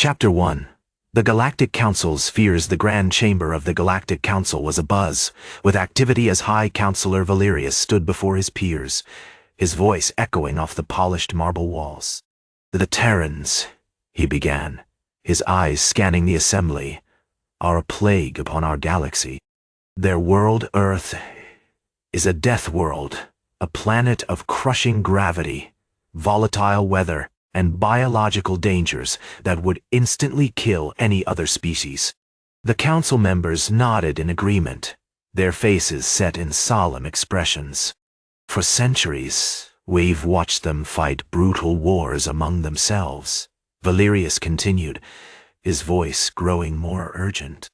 Chapter 1. The Galactic Council's fears. The Grand Chamber of the Galactic Council was abuzz with activity as High Councilor Valerius stood before his peers, his voice echoing off the polished marble walls. "The Terrans," he began, his eyes scanning the assembly, "are a plague upon our galaxy. Their world, Earth, is a death world, a planet of crushing gravity, volatile weather, and biological dangers that would instantly kill any other species." The council members nodded in agreement, their faces set in solemn expressions. "For centuries, we've watched them fight brutal wars among themselves," Valerius continued, his voice growing more urgent.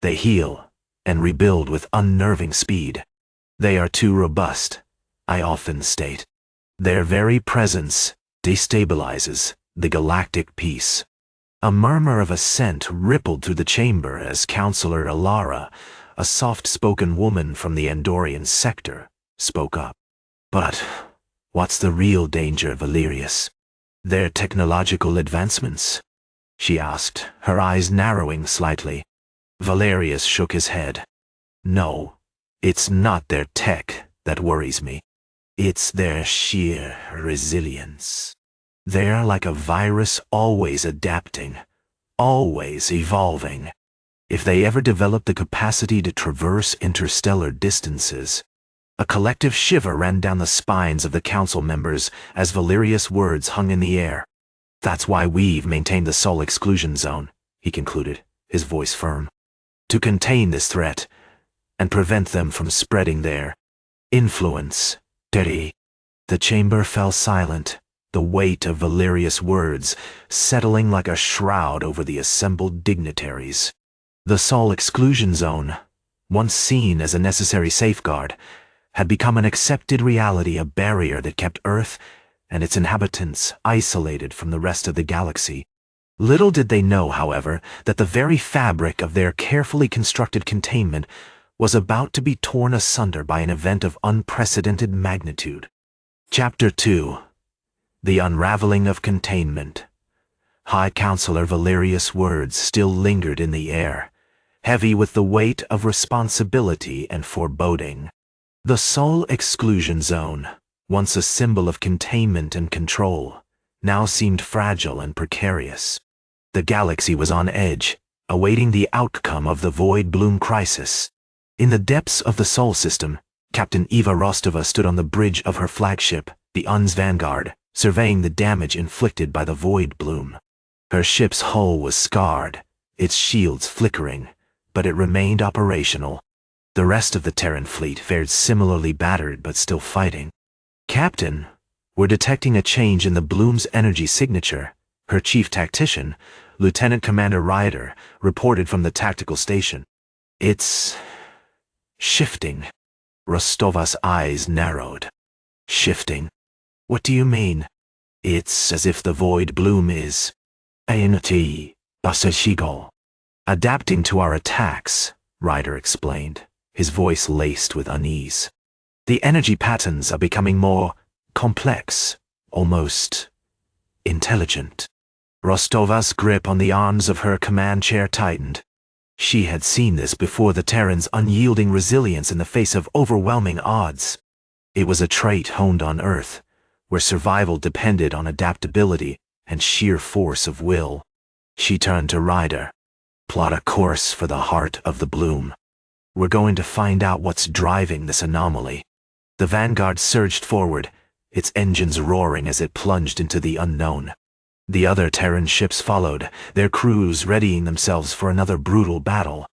"They heal and rebuild with unnerving speed. They are too robust, I often state. Their very presence destabilizes the galactic peace." A murmur of assent rippled through the chamber as Councilor Alara, a soft-spoken woman from the Andorian sector, spoke up. "But what's the real danger, Valerius? Their technological advancements?" she asked, her eyes narrowing slightly. Valerius shook his head. "No, it's not their tech that worries me. It's their sheer resilience. They're like a virus, always adapting, always evolving. If they ever develop the capacity to traverse interstellar distances..." A collective shiver ran down the spines of the council members as Valerius' words hung in the air. "That's why we've maintained the Sol Exclusion Zone," he concluded, his voice firm. "To contain this threat and prevent them from spreading their influence." "Dirty." The chamber fell silent, the weight of Valerius' words settling like a shroud over the assembled dignitaries. The Sol Exclusion Zone, once seen as a necessary safeguard, had become an accepted reality, a barrier that kept Earth and its inhabitants isolated from the rest of the galaxy. Little did they know, however, that the very fabric of their carefully constructed containment was about to be torn asunder by an event of unprecedented magnitude. Chapter 2. The Unraveling of Containment. High Councilor Valerius' words still lingered in the air, heavy with the weight of responsibility and foreboding. The Sol Exclusion Zone, once a symbol of containment and control, now seemed fragile and precarious. The galaxy was on edge, awaiting the outcome of the Void Bloom crisis. In the depths of the Sol system, Captain Eva Rostova stood on the bridge of her flagship, the UN's Vanguard, surveying the damage inflicted by the Void Bloom. Her ship's hull was scarred, its shields flickering, but it remained operational. The rest of the Terran fleet fared similarly battered but still fighting. "Captain, we're detecting a change in the Bloom's energy signature," her chief tactician, Lieutenant Commander Ryder, reported from the tactical station. "It's shifting." Rostova's eyes narrowed. "Shifting? What do you mean?" "It's as if the Void Bloom is adapting to our attacks," Ryder explained, his voice laced with unease. "The energy patterns are becoming more complex, almost intelligent." Rostova's grip on the arms of her command chair tightened. She had seen this before: the Terrans' unyielding resilience in the face of overwhelming odds. It was a trait honed on Earth, where survival depended on adaptability and sheer force of will. She turned to Ryder. "Plot a course for the heart of the Bloom. We're going to find out what's driving this anomaly." The Vanguard surged forward, its engines roaring as it plunged into the unknown. The other Terran ships followed, their crews readying themselves for another brutal battle.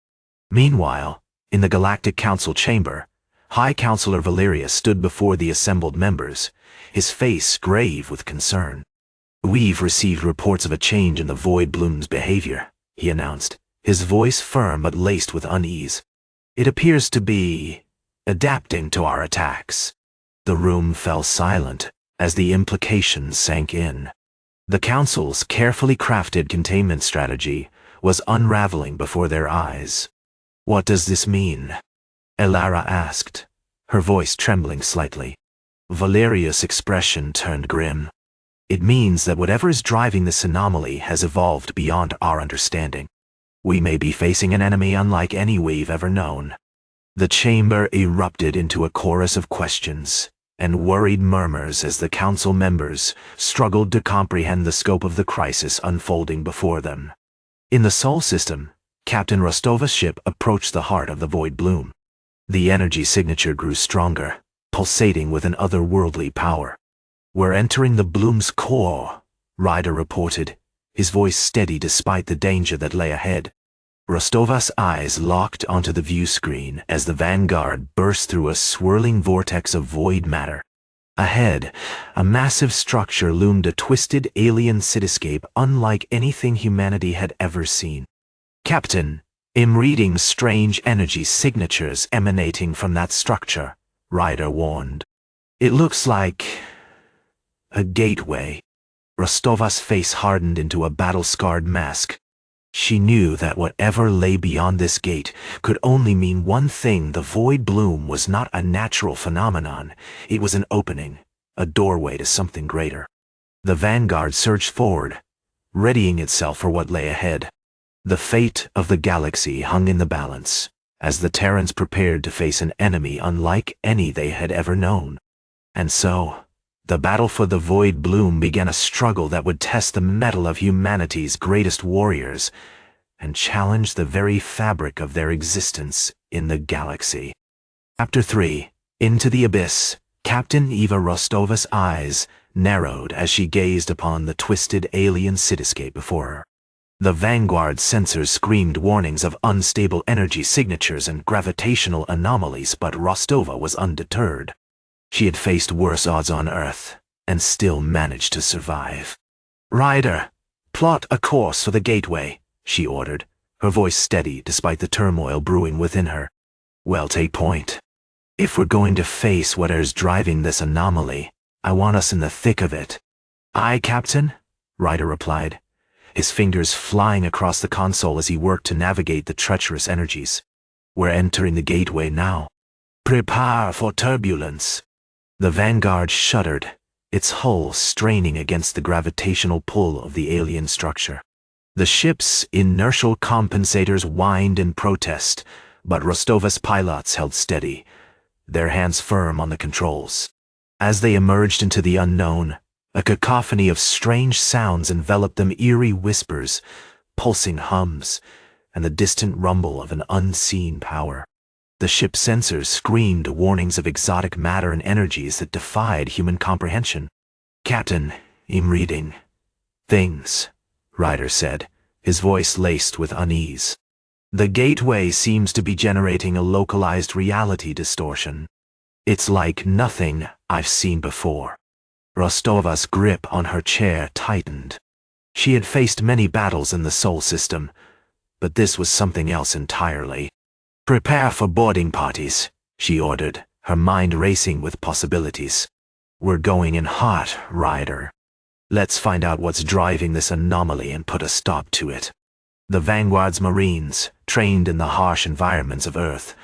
Meanwhile, in the Galactic Council chamber, High Councilor Valerius stood before the assembled members, his face grave with concern. "We've received reports of a change in the Void Bloom's behavior," he announced, his voice firm but laced with unease. "It appears to be adapting to our attacks." The room fell silent as the implications sank in. The Council's carefully crafted containment strategy was unraveling before their eyes. "What does this mean?" Alara asked, her voice trembling slightly. Valerius' expression turned grim. It means that whatever is driving this anomaly has evolved beyond our understanding. We may be facing an enemy unlike any we've ever known. The chamber erupted into a chorus of questions and worried murmurs as the council members struggled to comprehend the scope of the crisis unfolding before them. In the Sol system, Captain Rostova's ship approached the heart of the void bloom. The energy signature grew stronger, pulsating with an otherworldly power. "We're entering the bloom's core," Ryder reported, his voice steady despite the danger that lay ahead. Rostova's eyes locked onto the view screen as the Vanguard burst through a swirling vortex of void matter. Ahead, a massive structure loomed, a twisted alien cityscape unlike anything humanity had ever seen. "Captain, I'm reading strange energy signatures emanating from that structure," Ryder warned. "It looks like a gateway." Rostova's face hardened into a battle-scarred mask. She knew that whatever lay beyond this gate could only mean one thing: the void bloom was not a natural phenomenon. It was an opening, a doorway to something greater. The Vanguard surged forward, readying itself for what lay ahead. The fate of the galaxy hung in the balance, as the Terrans prepared to face an enemy unlike any they had ever known. And so, the battle for the void bloom began, a struggle that would test the mettle of humanity's greatest warriors and challenge the very fabric of their existence in the galaxy. Chapter 3. Into the Abyss. Captain Eva Rostova's eyes narrowed as she gazed upon the twisted alien cityscape before her. The Vanguard sensors screamed warnings of unstable energy signatures and gravitational anomalies, but Rostova was undeterred. She had faced worse odds on Earth, and still managed to survive. "Ryder, plot a course for the gateway," she ordered, her voice steady despite the turmoil brewing within her. "Well, take point. If we're going to face what is driving this anomaly, I want us in the thick of it." "Aye, Captain," Ryder replied, his fingers flying across the console as he worked to navigate the treacherous energies. "We're entering the gateway now. Prepare for turbulence." The Vanguard shuddered, its hull straining against the gravitational pull of the alien structure. The ship's inertial compensators whined in protest, but Rostova's pilots held steady, their hands firm on the controls. As they emerged into the unknown, a cacophony of strange sounds enveloped them: eerie whispers, pulsing hums, and the distant rumble of an unseen power. The ship's sensors screamed warnings of exotic matter and energies that defied human comprehension. "Captain, I'm reading things," Ryder said, his voice laced with unease. "The gateway seems to be generating a localized reality distortion. It's like nothing I've seen before." Rostova's grip on her chair tightened. She had faced many battles in the Sol system, but this was something else entirely. "Prepare for boarding parties," she ordered, her mind racing with possibilities. "We're going in hot, Ryder. Let's find out what's driving this anomaly and put a stop to it." The Vanguard's Marines, trained in the harsh environments of Earth,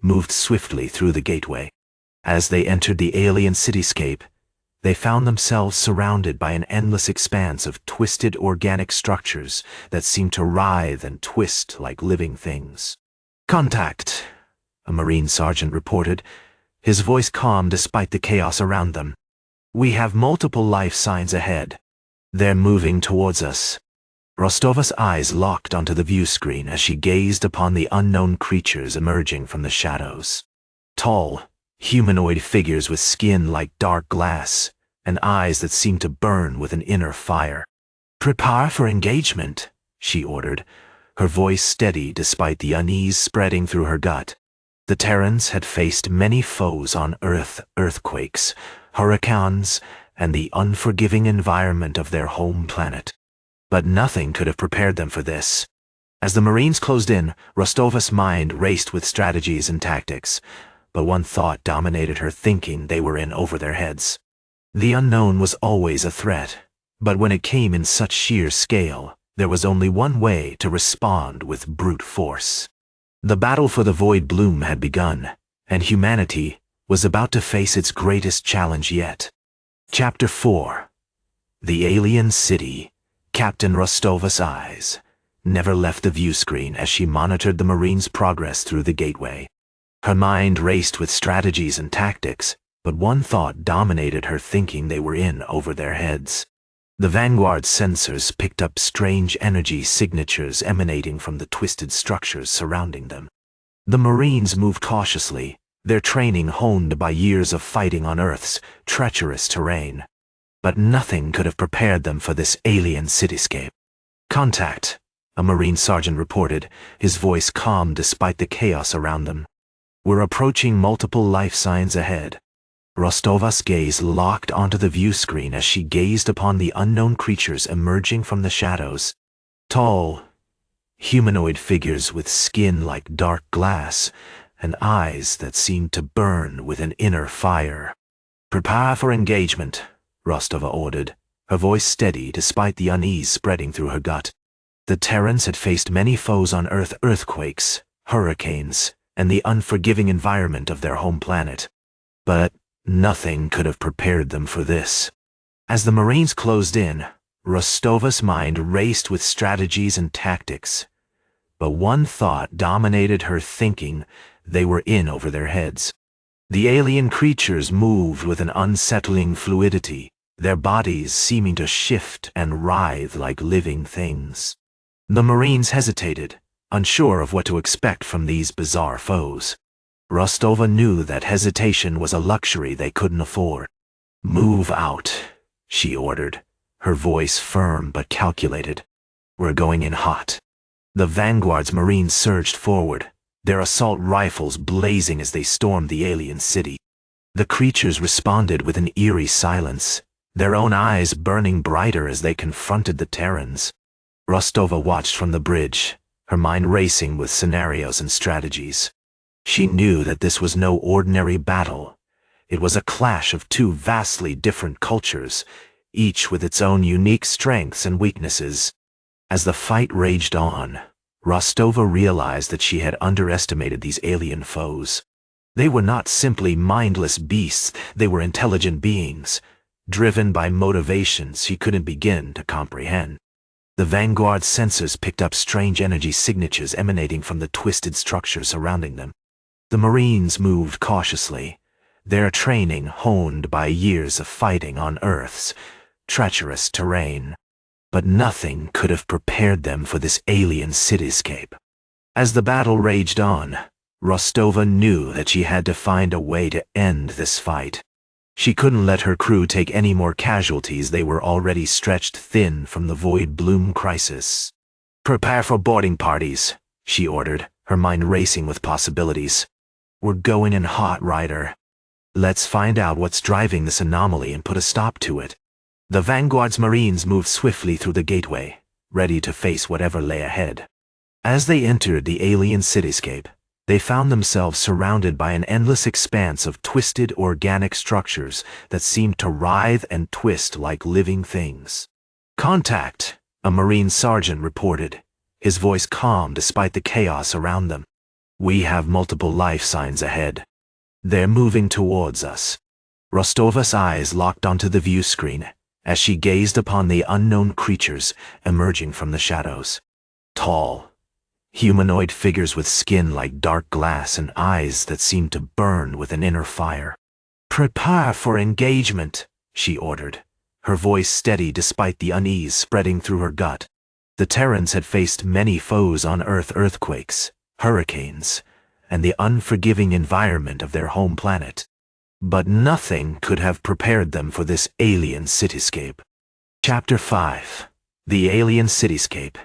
moved swiftly through the gateway. As they entered the alien cityscape, they found themselves surrounded by an endless expanse of twisted organic structures that seemed to writhe and twist like living things. "Contact," a Marine sergeant reported, his voice calm despite the chaos around them. "We have multiple life signs ahead. They're moving towards us." Rostova's eyes locked onto the view screen as she gazed upon the unknown creatures emerging from the shadows. Tall, humanoid figures with skin like dark glass and eyes that seemed to burn with an inner fire. "Prepare for engagement," she ordered, her voice steady despite the unease spreading through her gut. The Terrans had faced many foes on Earth: earthquakes, hurricanes, and the unforgiving environment of their home planet. But nothing could have prepared them for this. As the Marines closed in, Rostova's mind raced with strategies and tactics, but one thought dominated her thinking: they were in over their heads. The unknown was always a threat, but when it came in such sheer scale, there was only one way to respond: with brute force. The battle for the void bloom had begun, and humanity was about to face its greatest challenge yet. Chapter 4. The alien city. Captain Rostova's eyes never left the view screen as she monitored the Marines' progress through the gateway. Her mind raced with strategies and tactics, but one thought dominated her, thinking they were in over their heads. The Vanguard's sensors picked up strange energy signatures emanating from the twisted structures surrounding them. The Marines moved cautiously, their training honed by years of fighting on Earth's treacherous terrain. But nothing could have prepared them for this alien cityscape. "Contact," a Marine sergeant reported, his voice calm despite the chaos around them. "We're approaching multiple life signs ahead." Rostova's gaze locked onto the view screen as she gazed upon the unknown creatures emerging from the shadows. Tall, humanoid figures with skin like dark glass and eyes that seemed to burn with an inner fire. "Prepare for engagement," Rostova ordered, her voice steady despite the unease spreading through her gut. The Terrans had faced many foes on Earth: earthquakes, hurricanes, and the unforgiving environment of their home planet. But nothing could have prepared them for this. As the Marines closed in, Rostova's mind raced with strategies and tactics. But one thought dominated her thinking: they were in over their heads. The alien creatures moved with an unsettling fluidity, their bodies seeming to shift and writhe like living things. The Marines hesitated, unsure of what to expect from these bizarre foes. Rostova knew that hesitation was a luxury they couldn't afford. "Move out," she ordered, her voice firm but calculated. "We're going in hot." The Vanguard's Marines surged forward, their assault rifles blazing as they stormed the alien city. The creatures responded with an eerie silence, their own eyes burning brighter as they confronted the Terrans. Rostova watched from the bridge, her mind racing with scenarios and strategies. She knew that this was no ordinary battle. It was a clash of two vastly different cultures, each with its own unique strengths and weaknesses. As the fight raged on, Rostova realized that she had underestimated these alien foes. They were not simply mindless beasts, they were intelligent beings, driven by motivations she couldn't begin to comprehend. The Vanguard's sensors picked up strange energy signatures emanating from the twisted structures surrounding them. The Marines moved cautiously, their training honed by years of fighting on Earth's treacherous terrain. But nothing could have prepared them for this alien cityscape. As the battle raged on, Rostova knew that she had to find a way to end this fight. She couldn't let her crew take any more casualties. They were already stretched thin from the Void Bloom crisis. "Prepare for boarding parties," she ordered, her mind racing with possibilities. "We're going in hot, Ryder. Let's find out what's driving this anomaly and put a stop to it." The Vanguard's Marines moved swiftly through the gateway, ready to face whatever lay ahead. As they entered the alien cityscape, they found themselves surrounded by an endless expanse of twisted organic structures that seemed to writhe and twist like living things. "Contact," a Marine sergeant reported, his voice calm despite the chaos around them. "We have multiple life signs ahead. They're moving towards us." Rostova's eyes locked onto the view screen as she gazed upon the unknown creatures emerging from the shadows. Tall, humanoid figures with skin like dark glass and eyes that seemed to burn with an inner fire. "Prepare for engagement," she ordered, her voice steady despite the unease spreading through her gut. The Terrans had faced many foes on Earth: earthquakes, hurricanes, and the unforgiving environment of their home planet. But nothing could have prepared them for this alien cityscape. Chapter 5. The Alien Cityscape.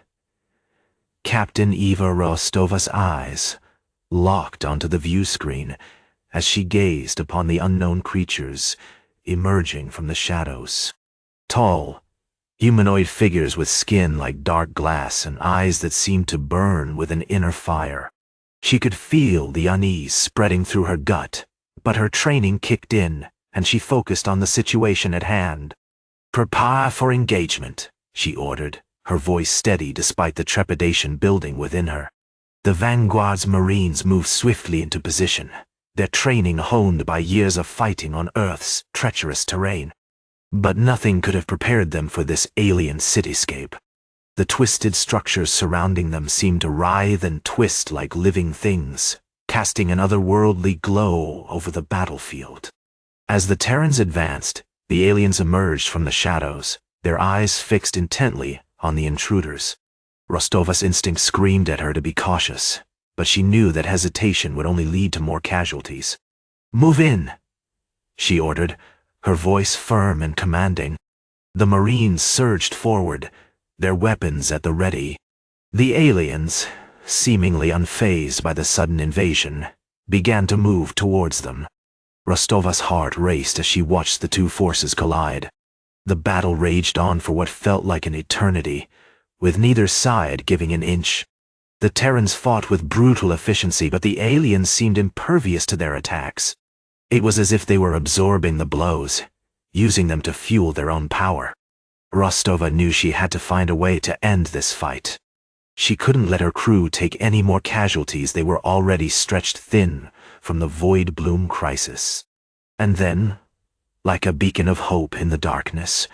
Captain Eva Rostova's eyes locked onto the view screen as she gazed upon the unknown creatures emerging from the shadows. Tall, humanoid figures with skin like dark glass and eyes that seemed to burn with an inner fire. She could feel the unease spreading through her gut, but her training kicked in, and she focused on the situation at hand. "Prepare for engagement," she ordered, her voice steady despite the trepidation building within her. The Vanguard's Marines moved swiftly into position, their training honed by years of fighting on Earth's treacherous terrain. But nothing could have prepared them for this alien cityscape. The twisted structures surrounding them seemed to writhe and twist like living things, casting an otherworldly glow over the battlefield. As the Terrans advanced, the aliens emerged from the shadows, their eyes fixed intently on the intruders. Rostova's instinct screamed at her to be cautious, but she knew that hesitation would only lead to more casualties. "Move in," she ordered, her voice firm and commanding. The Marines surged forward, their weapons at the ready. The aliens, seemingly unfazed by the sudden invasion, began to move towards them. Rostova's heart raced as she watched the two forces collide. The battle raged on for what felt like an eternity, with neither side giving an inch. The Terrans fought with brutal efficiency, but the aliens seemed impervious to their attacks. It was as if they were absorbing the blows, using them to fuel their own power. Rostova knew she had to find a way to end this fight. She couldn't let her crew take any more casualties. They were already stretched thin from the Void Bloom crisis. And then, like a beacon of hope in the darkness,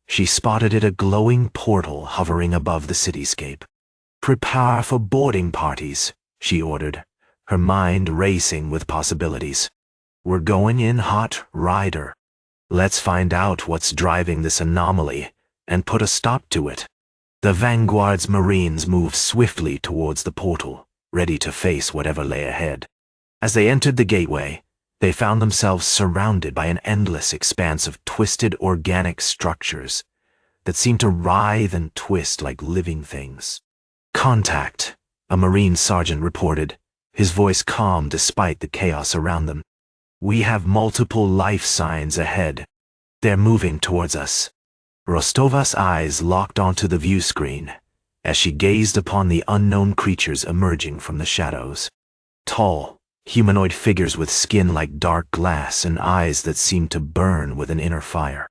she spotted a glowing portal hovering above the cityscape. "Prepare for boarding parties," she ordered, her mind racing with possibilities. "We're going in hot, Ryder. Let's find out what's driving this anomaly and put a stop to it." The Vanguard's Marines moved swiftly towards the portal, ready to face whatever lay ahead. As they entered the gateway, they found themselves surrounded by an endless expanse of twisted organic structures that seemed to writhe and twist like living things. "Contact," a Marine sergeant reported, his voice calm despite the chaos around them. "We have multiple life signs ahead. They're moving towards us." Rostova's eyes locked onto the view screen as she gazed upon the unknown creatures emerging from the shadows. Tall, humanoid figures with skin like dark glass and eyes that seemed to burn with an inner fire.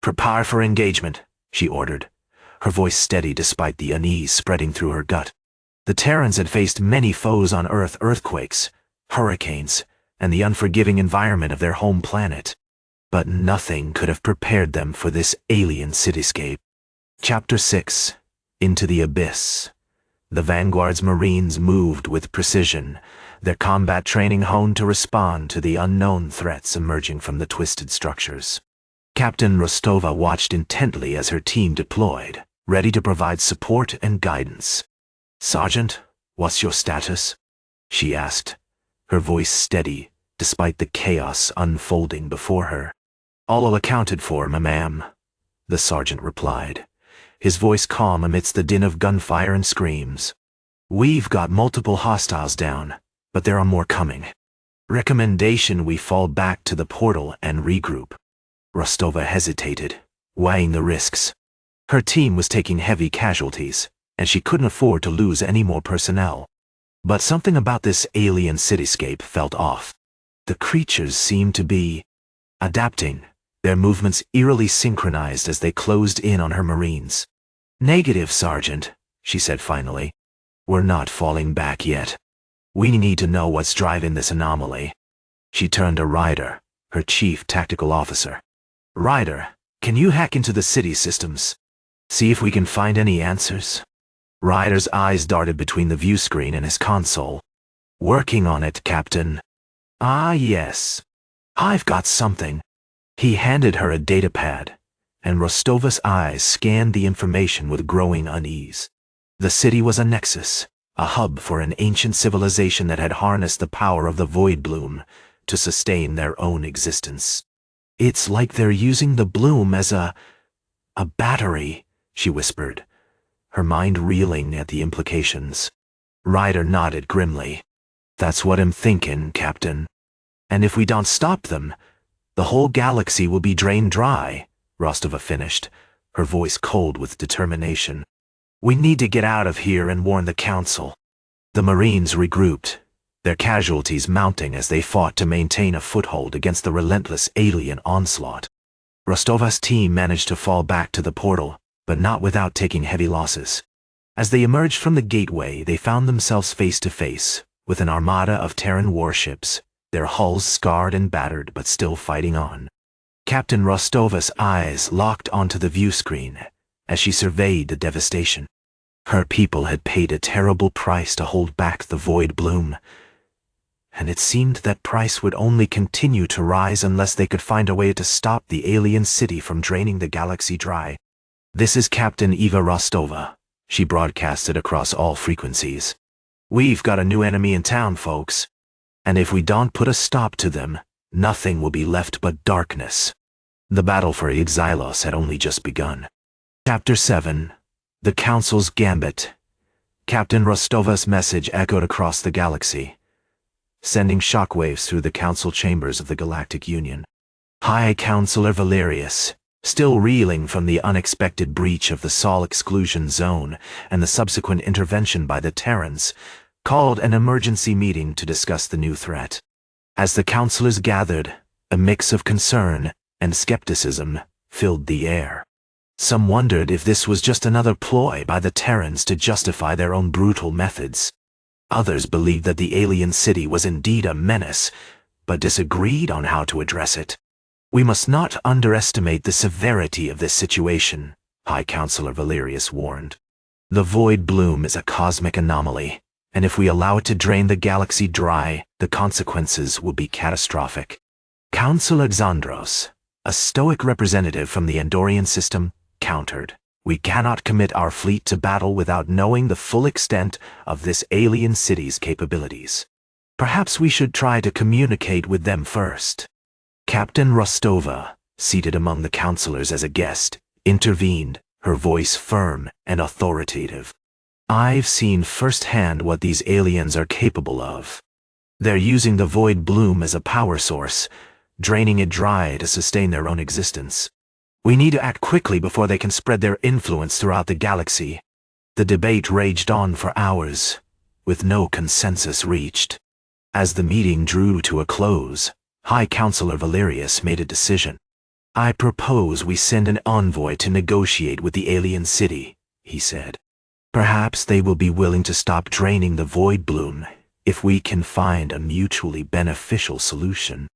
"Prepare for engagement," she ordered, her voice steady despite the unease spreading through her gut. The Terrans had faced many foes on Earth: earthquakes, hurricanes, and the unforgiving environment of their home planet. But nothing could have prepared them for this alien cityscape. Chapter 6. Into the Abyss. The Vanguard's Marines moved with precision, their combat training honed to respond to the unknown threats emerging from the twisted structures. Captain Rostova watched intently as her team deployed, ready to provide support and guidance. "Sergeant, what's your status?" she asked, her voice steady despite the chaos unfolding before her. "All accounted for, ma'am," the sergeant replied, his voice calm amidst the din of gunfire and screams. "We've got multiple hostiles down, but there are more coming. Recommendation we fall back to the portal and regroup." Rostova hesitated, weighing the risks. Her team was taking heavy casualties, and she couldn't afford to lose any more personnel. But something about this alien cityscape felt off. The creatures seemed to be adapting, their movements eerily synchronized as they closed in on her Marines. "Negative, Sergeant," she said finally. "We're not falling back yet. We need to know what's driving this anomaly." She turned to Ryder, her chief tactical officer. "Ryder, can you hack into the city systems? See if we can find any answers?" Ryder's eyes darted between the view screen and his console. "Working on it, Captain." "Ah, yes. I've got something." He handed her a datapad, and Rostova's eyes scanned the information with growing unease. The city was a nexus, a hub for an ancient civilization that had harnessed the power of the Void Bloom to sustain their own existence. "It's like they're using the bloom as a battery," she whispered, her mind reeling at the implications. Ryder nodded grimly. "That's what I'm thinking, Captain. And if we don't stop them, the whole galaxy will be drained dry," Rostova finished, her voice cold with determination. "We need to get out of here and warn the Council." The Marines regrouped, their casualties mounting as they fought to maintain a foothold against the relentless alien onslaught. Rostova's team managed to fall back to the portal, but not without taking heavy losses. As they emerged from the gateway, they found themselves face to face with an armada of Terran warships, their hulls scarred and battered but still fighting on. Captain Rostova's eyes locked onto the view screen as she surveyed the devastation. Her people had paid a terrible price to hold back the void bloom, and it seemed that price would only continue to rise unless they could find a way to stop the alien city from draining the galaxy dry. "This is Captain Eva Rostova," she broadcasted across all frequencies. "We've got a new enemy in town, folks, and if we don't put a stop to them, nothing will be left but darkness." The battle for Exilos had only just begun. Chapter 7. The Council's Gambit. Captain Rostova's message echoed across the galaxy, sending shockwaves through the council chambers of the Galactic Union. High Councilor Valerius, still reeling from the unexpected breach of the Sol Exclusion Zone and the subsequent intervention by the Terrans, called an emergency meeting to discuss the new threat. As the councilors gathered, a mix of concern and skepticism filled the air. Some wondered if this was just another ploy by the Terrans to justify their own brutal methods. Others believed that the alien city was indeed a menace, but disagreed on how to address it. "We must not underestimate the severity of this situation," High Councilor Valerius warned. "The void bloom is a cosmic anomaly, and if we allow it to drain the galaxy dry, the consequences will be catastrophic." Councilor Xandros, a stoic representative from the Andorian system, countered, "We cannot commit our fleet to battle without knowing the full extent of this alien city's capabilities. Perhaps we should try to communicate with them first." Captain Rostova, seated among the councilors as a guest, intervened, her voice firm and authoritative. "I've seen firsthand what these aliens are capable of. They're using the void bloom as a power source, draining it dry to sustain their own existence. We need to act quickly before they can spread their influence throughout the galaxy." The debate raged on for hours, with no consensus reached. As the meeting drew to a close, High Councilor Valerius made a decision. "I propose we send an envoy to negotiate with the alien city," he said. "Perhaps they will be willing to stop draining the void bloom if we can find a mutually beneficial solution."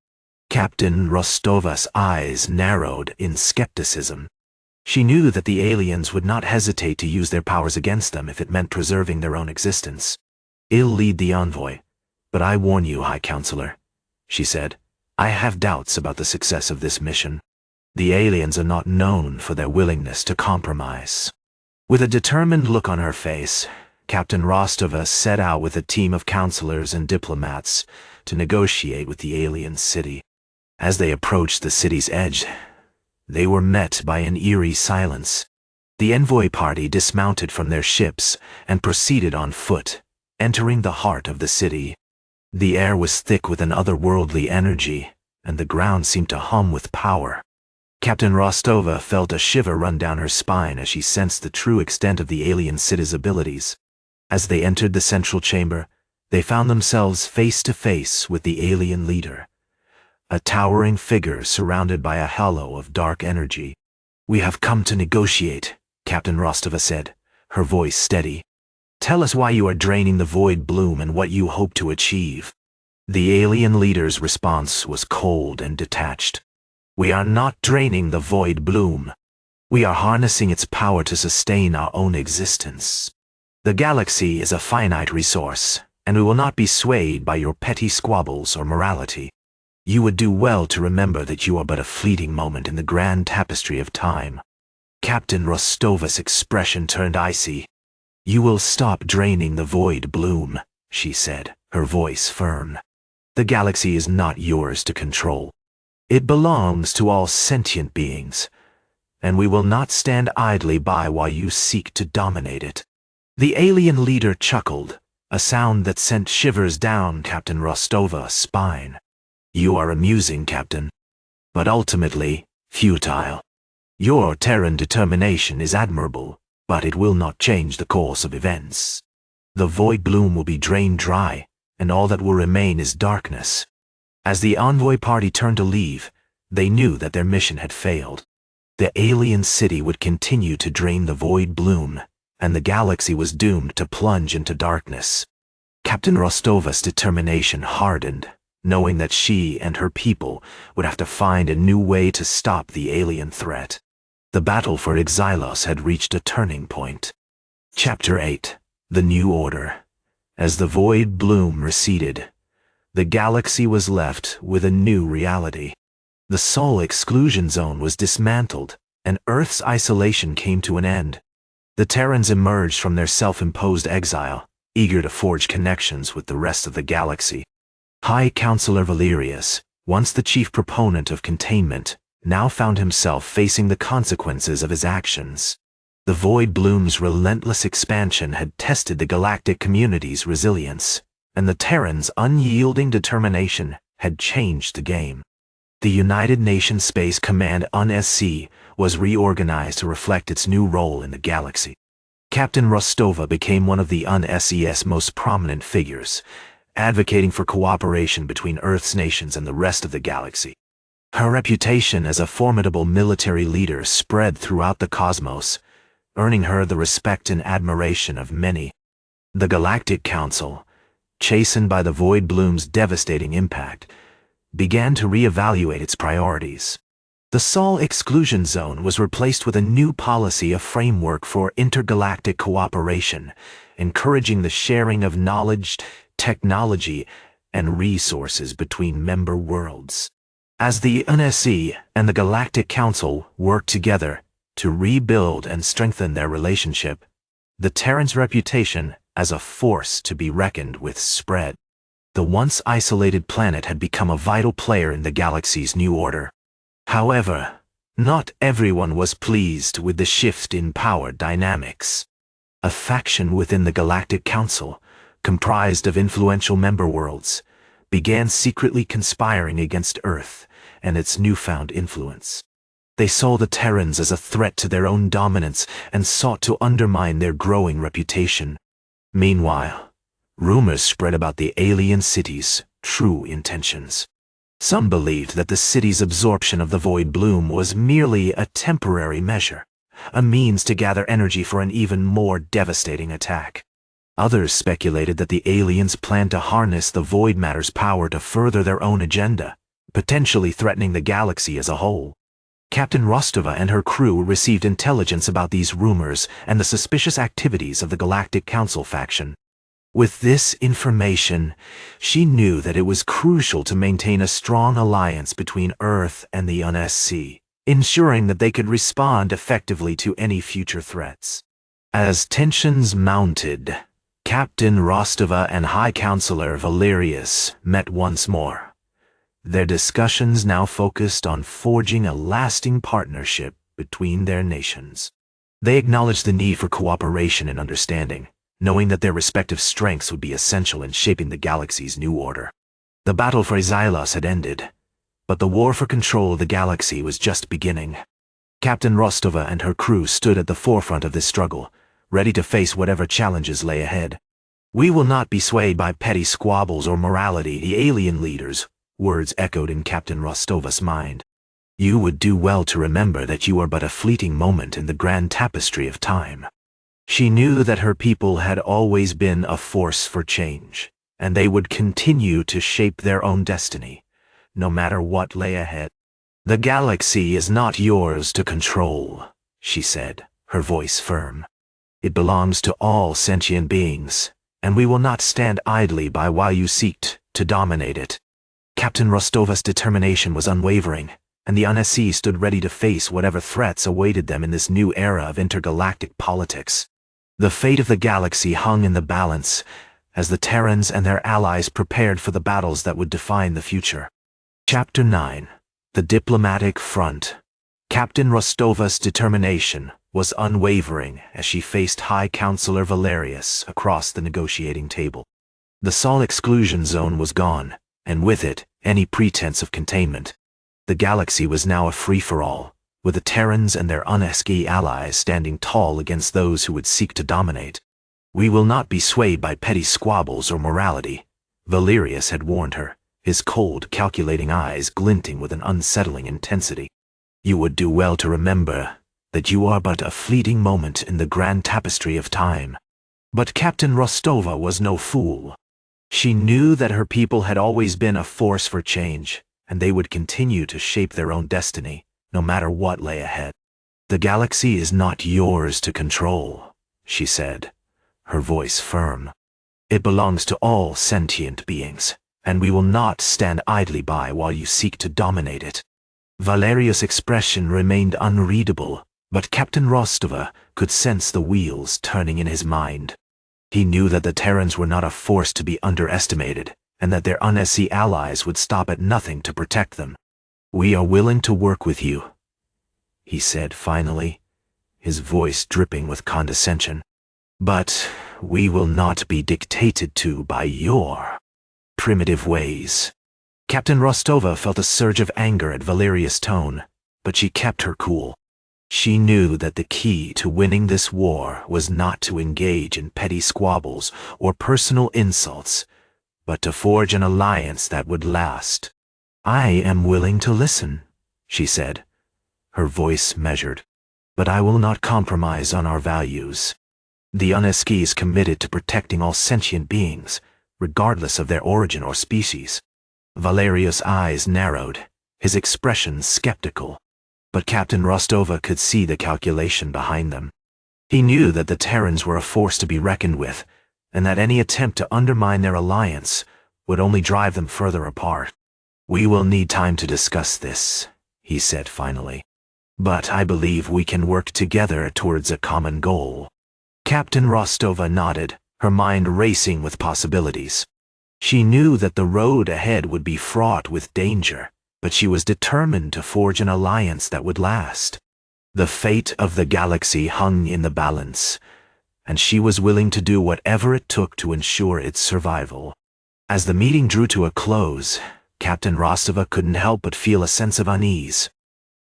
Captain Rostova's eyes narrowed in skepticism. She knew that the aliens would not hesitate to use their powers against them if it meant preserving their own existence. "I'll lead the envoy, but I warn you, High Councilor," she said, "I have doubts about the success of this mission. The aliens are not known for their willingness to compromise." With a determined look on her face, Captain Rostova set out with a team of counselors and diplomats to negotiate with the alien city. As they approached the city's edge, they were met by an eerie silence. The envoy party dismounted from their ships and proceeded on foot, entering the heart of the city. The air was thick with an otherworldly energy, and the ground seemed to hum with power. Captain Rostova felt a shiver run down her spine as she sensed the true extent of the alien city's abilities. As they entered the central chamber, they found themselves face to face with the alien leader, a towering figure surrounded by a halo of dark energy. "We have come to negotiate," Captain Rostova said, her voice steady. "Tell us why you are draining the void bloom and what you hope to achieve." The alien leader's response was cold and detached. "We are not draining the void bloom. We are harnessing its power to sustain our own existence. The galaxy is a finite resource, and we will not be swayed by your petty squabbles or morality. You would do well to remember that you are but a fleeting moment in the grand tapestry of time." Captain Rostova's expression turned icy. "You will stop draining the void bloom," she said, her voice firm. "The galaxy is not yours to control. It belongs to all sentient beings, and we will not stand idly by while you seek to dominate it." The alien leader chuckled, a sound that sent shivers down Captain Rostova's spine. "You are amusing, Captain, but ultimately futile. Your Terran determination is admirable, but it will not change the course of events. The void bloom will be drained dry, and all that will remain is darkness." As the envoy party turned to leave, they knew that their mission had failed. The alien city would continue to drain the void bloom, and the galaxy was doomed to plunge into darkness. Captain Rostova's determination hardened, knowing that she and her people would have to find a new way to stop the alien threat. The battle for Exilos had reached a turning point. Chapter 8. The New Order. As the void bloom receded, the galaxy was left with a new reality. The Sol Exclusion Zone was dismantled, and Earth's isolation came to an end. The Terrans emerged from their self-imposed exile, eager to forge connections with the rest of the galaxy. High Councilor Valerius, once the chief proponent of containment, now found himself facing the consequences of his actions. The Void Bloom's relentless expansion had tested the galactic community's resilience, and the Terrans' unyielding determination had changed the game. The United Nations Space Command UNSC was reorganized to reflect its new role in the galaxy. Captain Rostova became one of the UNSC's most prominent figures, advocating for cooperation between Earth's nations and the rest of the galaxy. Her reputation as a formidable military leader spread throughout the cosmos, earning her the respect and admiration of many. The Galactic Council, chastened by the Void Bloom's devastating impact, began to reevaluate its priorities. The Sol Exclusion Zone was replaced with a new policy, a framework for intergalactic cooperation, encouraging the sharing of knowledge, technology, and resources between member worlds. As the UNSC and the Galactic Council worked together to rebuild and strengthen their relationship, the Terrans' reputation as a force to be reckoned with spread. The once isolated planet had become a vital player in the galaxy's new order. However, not everyone was pleased with the shift in power dynamics. A faction within the Galactic Council, comprised of influential member worlds, began secretly conspiring against Earth and its newfound influence. They saw the Terrans as a threat to their own dominance and sought to undermine their growing reputation. Meanwhile, rumors spread about the alien city's true intentions. Some believed that the city's absorption of the Void Bloom was merely a temporary measure, a means to gather energy for an even more devastating attack. Others speculated that the aliens planned to harness the Void Matter's power to further their own agenda, potentially threatening the galaxy as a whole. Captain Rostova and her crew received intelligence about these rumors and the suspicious activities of the Galactic Council faction. With this information, she knew that it was crucial to maintain a strong alliance between Earth and the UNSC, ensuring that they could respond effectively to any future threats. As tensions mounted, Captain Rostova and High Councilor Valerius met once more. Their discussions now focused on forging a lasting partnership between their nations. They acknowledged the need for cooperation and understanding, knowing that their respective strengths would be essential in shaping the galaxy's new order. The battle for Exilos had ended, but the war for control of the galaxy was just beginning. Captain Rostova and her crew stood at the forefront of this struggle, ready to face whatever challenges lay ahead. "We will not be swayed by petty squabbles or morality, the alien leaders," words echoed in Captain Rostova's mind. "You would do well to remember that you are but a fleeting moment in the grand tapestry of time." She knew that her people had always been a force for change, and they would continue to shape their own destiny, no matter what lay ahead. "The galaxy is not yours to control," she said, her voice firm. "It belongs to all sentient beings, and we will not stand idly by while you seek to dominate it." Captain Rostova's determination was unwavering, and the UNSC stood ready to face whatever threats awaited them in this new era of intergalactic politics. The fate of the galaxy hung in the balance as the Terrans and their allies prepared for the battles that would define the future. Chapter 9. The Diplomatic Front. Captain Rostova's determination was unwavering as she faced High Councilor Valerius across the negotiating table. The Sol Exclusion Zone was gone, and with it, any pretense of containment. The galaxy was now a free-for-all, with the Terrans and their UNSC allies standing tall against those who would seek to dominate. "We will not be swayed by petty squabbles or morality," Valerius had warned her, his cold, calculating eyes glinting with an unsettling intensity. "You would do well to remember that you are but a fleeting moment in the grand tapestry of time." But Captain Rostova was no fool. She knew that her people had always been a force for change, and they would continue to shape their own destiny, no matter what lay ahead. "The galaxy is not yours to control," she said, her voice firm. "It belongs to all sentient beings, and we will not stand idly by while you seek to dominate it." Valerius' expression remained unreadable, but Captain Rostova could sense the wheels turning in his mind. He knew that the Terrans were not a force to be underestimated, and that their unseen allies would stop at nothing to protect them. "We are willing to work with you," he said finally, his voice dripping with condescension. "But we will not be dictated to by your primitive ways." Captain Rostova felt a surge of anger at Valerius' tone, but she kept her cool. She knew that the key to winning this war was not to engage in petty squabbles or personal insults, but to forge an alliance that would last. "I am willing to listen," she said, her voice measured, "but I will not compromise on our values. The Uneski is committed to protecting all sentient beings, regardless of their origin or species." Valerius' eyes narrowed, his expression skeptical, but Captain Rostova could see the calculation behind them. He knew that the Terrans were a force to be reckoned with, and that any attempt to undermine their alliance would only drive them further apart. "We will need time to discuss this," he said finally, "but I believe we can work together towards a common goal." Captain Rostova nodded, her mind racing with possibilities. She knew that the road ahead would be fraught with danger, but she was determined to forge an alliance that would last. The fate of the galaxy hung in the balance, and she was willing to do whatever it took to ensure its survival. As the meeting drew to a close, Captain Rostova couldn't help but feel a sense of unease.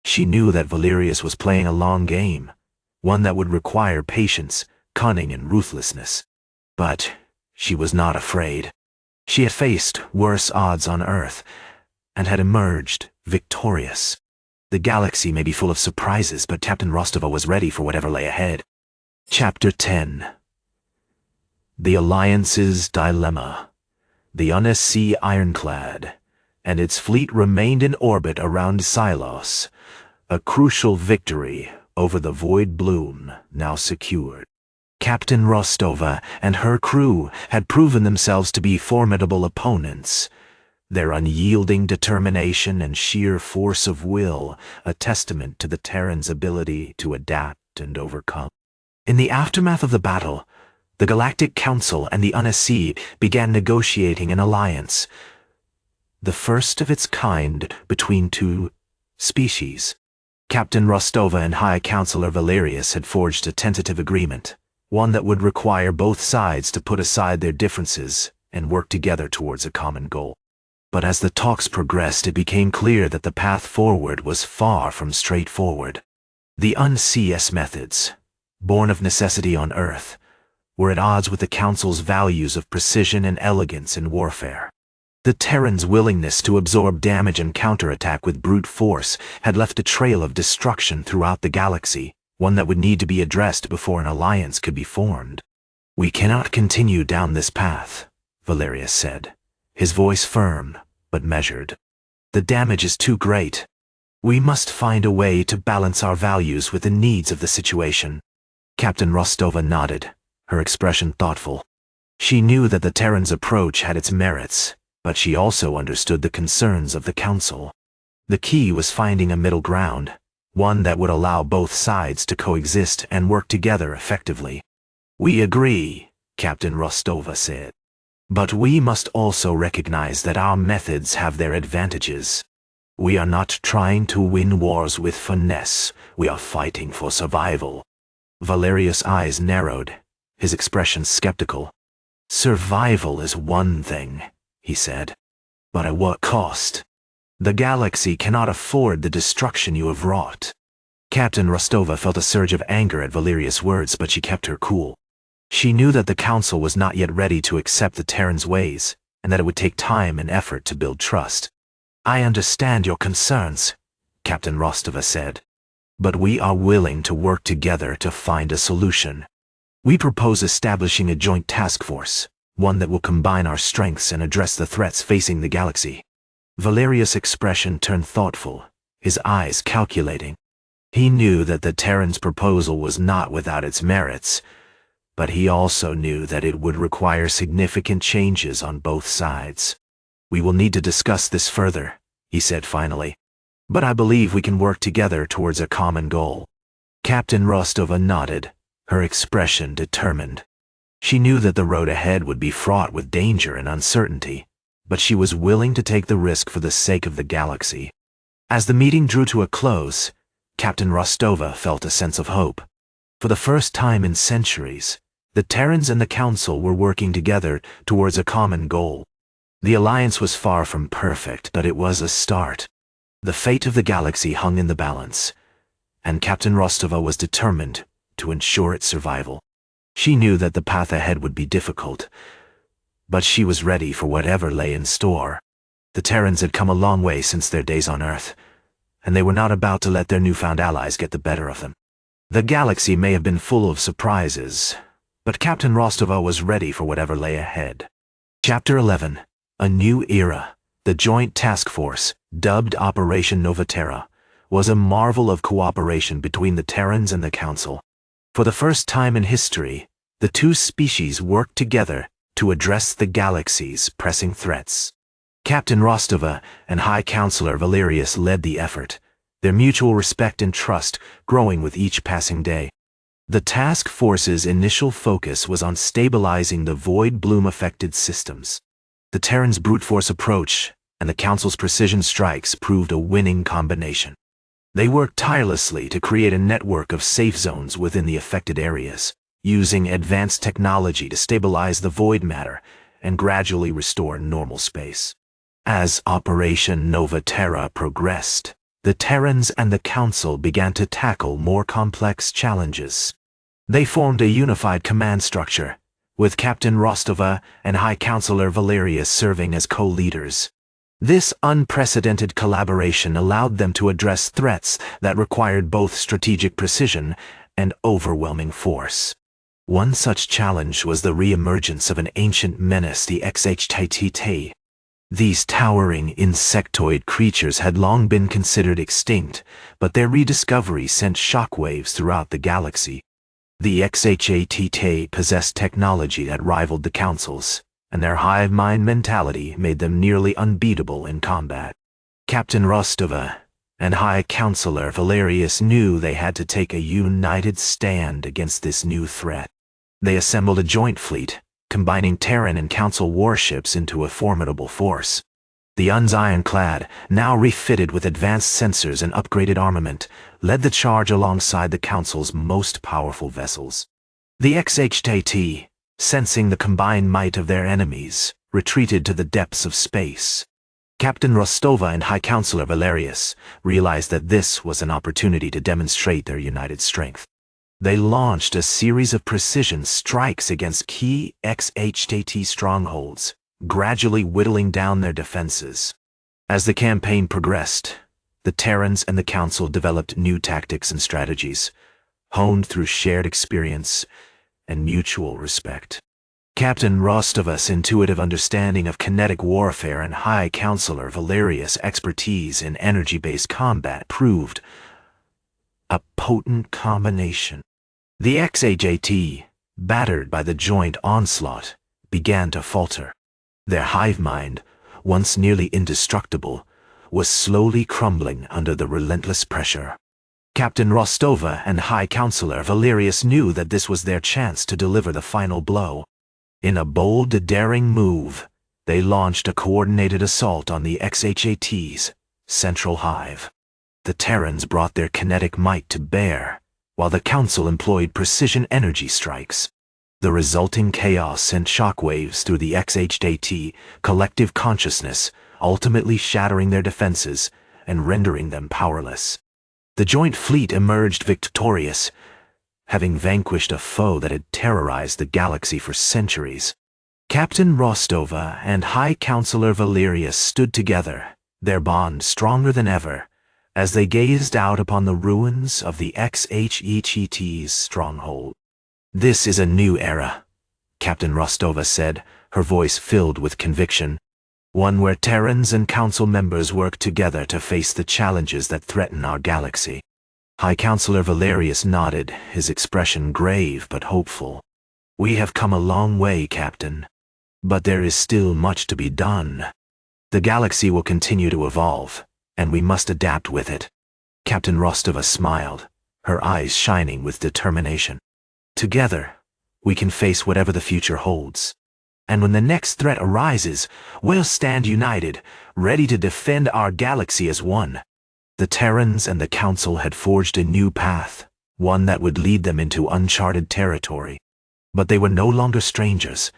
She knew that Valerius was playing a long game, one that would require patience, cunning, and ruthlessness. But she was not afraid. She had faced worse odds on Earth, and had emerged victorious. The galaxy may be full of surprises, but Captain Rostova was ready for whatever lay ahead. Chapter 10. The Alliance's Dilemma. The Uneski ironclad, and its fleet remained in orbit around Silos, a crucial victory over the Void Bloom now secured. Captain Rostova and her crew had proven themselves to be formidable opponents, their unyielding determination and sheer force of will a testament to the Terrans' ability to adapt and overcome. In the aftermath of the battle, the Galactic Council and the Uneski began negotiating an alliance, the first of its kind between two species. Captain Rostova and High Councilor Valerius had forged a tentative agreement, one that would require both sides to put aside their differences and work together towards a common goal. But as the talks progressed, it became clear that the path forward was far from straightforward. The unseen methods, born of necessity on Earth, were at odds with the Council's values of precision and elegance in warfare. The Terrans' willingness to absorb damage and counterattack with brute force had left a trail of destruction throughout the galaxy, one that would need to be addressed before an alliance could be formed. "We cannot continue down this path," Valerius said, his voice firm but measured. "The damage is too great. We must find a way to balance our values with the needs of the situation." Captain Rostova nodded, her expression thoughtful. She knew that the Terrans' approach had its merits, but she also understood the concerns of the Council. The key was finding a middle ground, one that would allow both sides to coexist and work together effectively. "We agree," Captain Rostova said. "But we must also recognize that our methods have their advantages. We are not trying to win wars with finesse, we are fighting for survival." Valerius' eyes narrowed, his expression skeptical. "Survival is one thing," he said, "but at what cost? The galaxy cannot afford the destruction you have wrought." Captain Rostova felt a surge of anger at Valerius' words, but she kept her cool. She knew that the Council was not yet ready to accept the Terrans' ways, and that it would take time and effort to build trust. "I understand your concerns," Captain Rostova said, "but we are willing to work together to find a solution. We propose establishing a joint task force, one that will combine our strengths and address the threats facing the galaxy. Valerius' expression turned thoughtful, his eyes calculating. He knew that the Terrans' proposal was not without its merits, but he also knew that it would require significant changes on both sides. "We will need to discuss this further," he said finally. "But I believe we can work together towards a common goal." Captain Rostova nodded, her expression determined. She knew that the road ahead would be fraught with danger and uncertainty, but she was willing to take the risk for the sake of the galaxy. As the meeting drew to a close, Captain Rostova felt a sense of hope. For the first time in centuries, the Terrans and the Council were working together towards a common goal. The alliance was far from perfect, but it was a start. The fate of the galaxy hung in the balance, and Captain Rostova was determined to ensure its survival. She knew that the path ahead would be difficult, but she was ready for whatever lay in store. The Terrans had come a long way since their days on Earth, and they were not about to let their newfound allies get the better of them. The galaxy may have been full of surprises, but Captain Rostova was ready for whatever lay ahead. Chapter 11. A New Era. The Joint Task Force, dubbed Operation Novaterra, was a marvel of cooperation between the Terrans and the Council. For the first time in history, the two species worked together to address the galaxy's pressing threats. Captain Rostova and High Councilor Valerius led the effort, their mutual respect and trust growing with each passing day. The task force's initial focus was on stabilizing the void bloom-affected systems. The Terrans' brute force approach and the Council's precision strikes proved a winning combination. They worked tirelessly to create a network of safe zones within the affected areas, using advanced technology to stabilize the void matter and gradually restore normal space. As Operation Novaterra progressed, the Terrans and the Council began to tackle more complex challenges. They formed a unified command structure, with Captain Rostova and High Councilor Valerius serving as co-leaders. This unprecedented collaboration allowed them to address threats that required both strategic precision and overwhelming force. One such challenge was the re-emergence of an ancient menace, the XHTT. These towering insectoid creatures had long been considered extinct, but their rediscovery sent shockwaves throughout the galaxy. The XHTT possessed technology that rivaled the Council's, and their hive mind mentality made them nearly unbeatable in combat. Captain Rostova and High Councilor Valerius knew they had to take a united stand against this new threat. They assembled a joint fleet, combining Terran and Council warships into a formidable force. The UN's ironclad, now refitted with advanced sensors and upgraded armament, led the charge alongside the Council's most powerful vessels. The XHTT, sensing the combined might of their enemies, retreated to the depths of space. Captain Rostova and High Councilor Valerius realized that this was an opportunity to demonstrate their united strength. They launched a series of precision strikes against key XHTT strongholds, gradually whittling down their defenses. As the campaign progressed, the Terrans and the Council developed new tactics and strategies, honed through shared experience and mutual respect. Captain Rostova's intuitive understanding of kinetic warfare and High Councilor Valerius' expertise in energy-based combat proved a potent combination. The XHAT, battered by the joint onslaught, began to falter. Their hive mind, once nearly indestructible, was slowly crumbling under the relentless pressure. Captain Rostova and High Councilor Valerius knew that this was their chance to deliver the final blow. In a bold, daring move, they launched a coordinated assault on the XHAT's central hive. The Terrans brought their kinetic might to bear, while the Council employed precision energy strikes. The resulting chaos sent shockwaves through the XHAT collective consciousness, ultimately shattering their defenses and rendering them powerless. The joint fleet emerged victorious, having vanquished a foe that had terrorized the galaxy for centuries. Captain Rostova and High Councilor Valerius stood together, their bond stronger than ever, as they gazed out upon the ruins of the XHET's stronghold. "This is a new era," Captain Rostova said, her voice filled with conviction. One where Terrans and Council members work together to face the challenges that threaten our galaxy. High Councilor Valerius nodded, his expression grave but hopeful. We have come a long way, Captain. But there is still much to be done. The galaxy will continue to evolve, and we must adapt with it. Captain Rostova smiled, her eyes shining with determination. Together, we can face whatever the future holds. And when the next threat arises, we'll stand united, ready to defend our galaxy as one. The Terrans and the Council had forged a new path, one that would lead them into uncharted territory. But they were no longer strangers,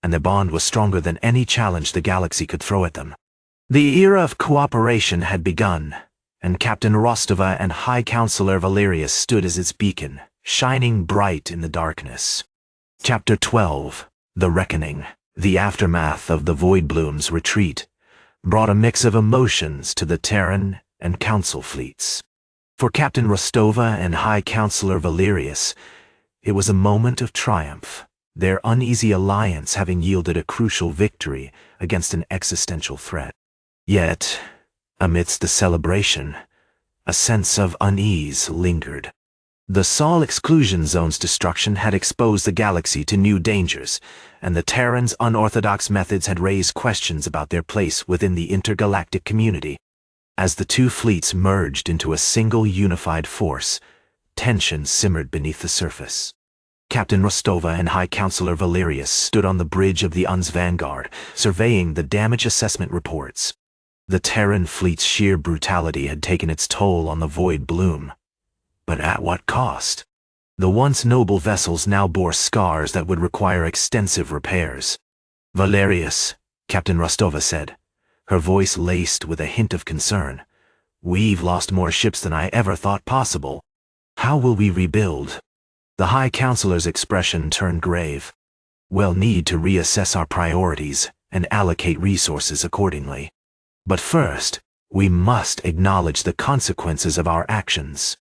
and their bond was stronger than any challenge the galaxy could throw at them. The era of cooperation had begun, and Captain Rostova and High Councilor Valerius stood as its beacon, shining bright in the darkness. Chapter 12. The Reckoning. The aftermath of the Void Bloom's retreat brought a mix of emotions to the Terran and Council fleets. For Captain Rostova and High Councilor Valerius, it was a moment of triumph, their uneasy alliance having yielded a crucial victory against an existential threat. Yet, amidst the celebration, a sense of unease lingered. The Sol Exclusion Zone's destruction had exposed the galaxy to new dangers, and the Terrans' unorthodox methods had raised questions about their place within the intergalactic community. As the two fleets merged into a single unified force, tension simmered beneath the surface. Captain Rostova and High Councilor Valerius stood on the bridge of the UN's vanguard, surveying the damage assessment reports. The Terran fleet's sheer brutality had taken its toll on the Void Bloom. But at what cost? The once noble vessels now bore scars that would require extensive repairs. Valerius, Captain Rostova said, her voice laced with a hint of concern. We've lost more ships than I ever thought possible. How will we rebuild? The High Councilor's expression turned grave. We'll need to reassess our priorities and allocate resources accordingly. But first, we must acknowledge the consequences of our actions.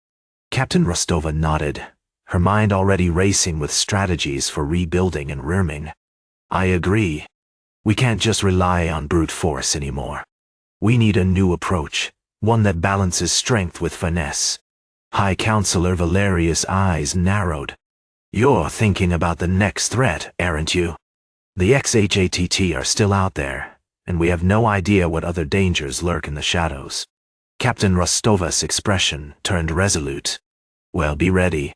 Captain Rostova nodded, her mind already racing with strategies for rebuilding and rearming. I agree. We can't just rely on brute force anymore. We need a new approach, one that balances strength with finesse. High Councilor Valerius' eyes narrowed. You're thinking about the next threat, aren't you? The XHATT are still out there, and we have no idea what other dangers lurk in the shadows. Captain Rostova's expression turned resolute. Well, be ready.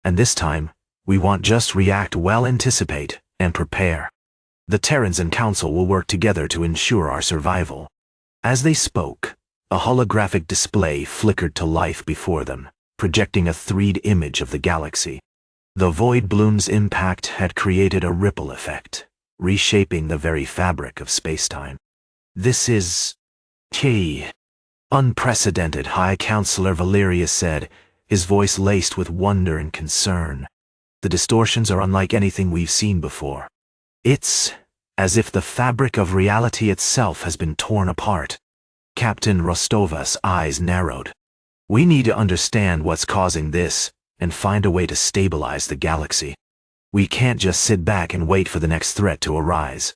And this time, we won't just react, well, anticipate and prepare. The Terrans and Council will work together to ensure our survival. As they spoke, a holographic display flickered to life before them, projecting a 3D image of the galaxy. The Void Bloom's impact had created a ripple effect, reshaping the very fabric of spacetime. This is unprecedented, High Councilor Valerius said, his voice laced with wonder and concern. The distortions are unlike anything we've seen before. It's as if the fabric of reality itself has been torn apart. Captain Rostova's eyes narrowed. We need to understand what's causing this and find a way to stabilize the galaxy. We can't just sit back and wait for the next threat to arise.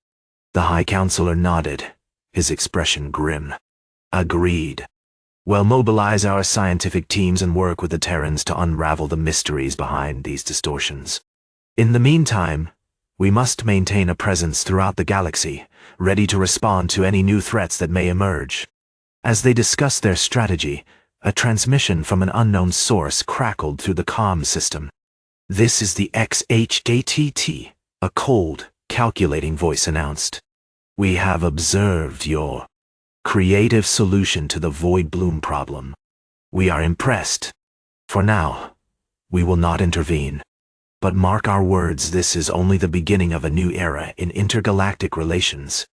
The High Councilor nodded, his expression grim. Agreed. We'll mobilize our scientific teams and work with the Terrans to unravel the mysteries behind these distortions. In the meantime, we must maintain a presence throughout the galaxy, ready to respond to any new threats that may emerge. As they discussed their strategy, a transmission from an unknown source crackled through the comm system. This is the XHATT, a cold, calculating voice announced. We have observed your creative solution to the Void Bloom problem. We are impressed. For now, we will not intervene. But mark our words, this is only the beginning of a new era in intergalactic relations.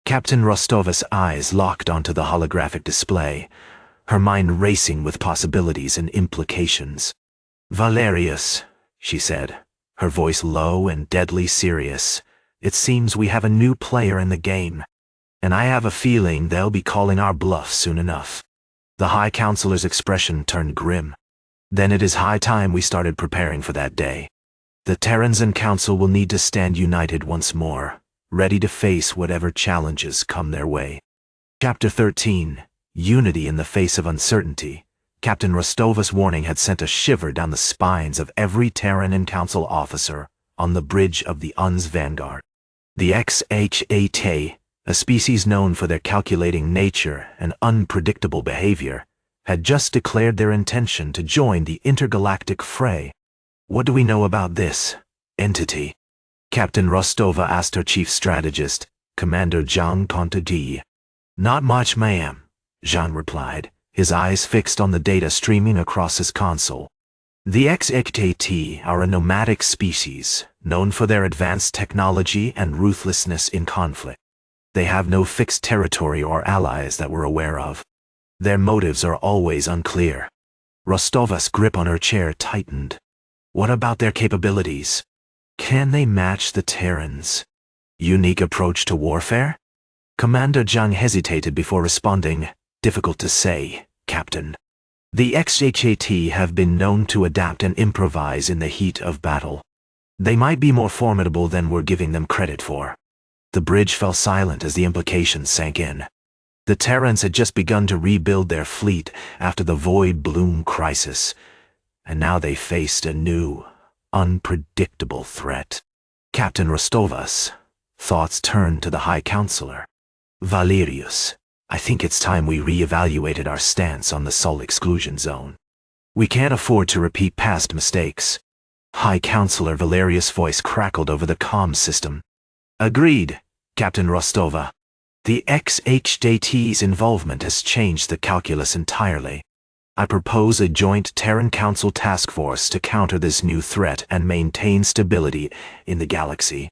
Captain Rostova's eyes locked onto the holographic display, her mind racing with possibilities and implications. Valerius, she said, her voice low and deadly serious, it seems we have a new player in the game, and I have a feeling they'll be calling our bluff soon enough. The High Councilor's expression turned grim. Then it is high time we started preparing for that day. The Terrans and Council will need to stand united once more, ready to face whatever challenges come their way. Chapter 13. Unity in the Face of Uncertainty. Captain Rostov's warning had sent a shiver down the spines of every Terran and Council officer on the bridge of the UN's vanguard. The XHAT, a species known for their calculating nature and unpredictable behavior, had just declared their intention to join the intergalactic fray. What do we know about this entity? Captain Rostova asked her chief strategist, Commander Jean Pontardi. Not much, ma'am, Jean replied, his eyes fixed on the data streaming across his console. The XHAT are a nomadic species, known for their advanced technology and ruthlessness in conflict. They have no fixed territory or allies that we're aware of. Their motives are always unclear. Rostova's grip on her chair tightened. What about their capabilities? Can they match the Terrans? Unique approach to warfare? Commander Zhang hesitated before responding. Difficult to say, Captain. The XHAT have been known to adapt and improvise in the heat of battle. They might be more formidable than we're giving them credit for. The bridge fell silent as the implications sank in. The Terrans had just begun to rebuild their fleet after the Void Bloom crisis, and now they faced a new, unpredictable threat. Captain Rostov's thoughts turned to the High Councilor. Valerius, I think it's time we re-evaluated our stance on the Sol Exclusion Zone. We can't afford to repeat past mistakes. High Councilor Valerius' voice crackled over the comm system. Agreed, Captain Rostova. The XHAT's involvement has changed the calculus entirely. I propose a joint Terran Council task force to counter this new threat and maintain stability in the galaxy.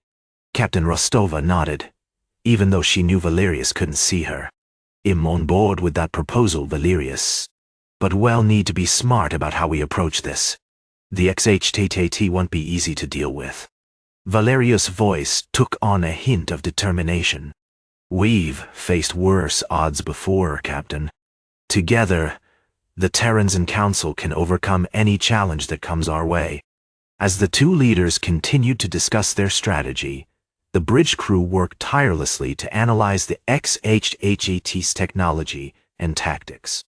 Captain Rostova nodded, even though she knew Valerius couldn't see her. I'm on board with that proposal, Valerius. But we'll need to be smart about how we approach this. The XHAT won't be easy to deal with. Valerius' voice took on a hint of determination. We've faced worse odds before, Captain. Together, the Terrans and Council can overcome any challenge that comes our way. As the two leaders continued to discuss their strategy, the bridge crew worked tirelessly to analyze the XHAT's technology and tactics.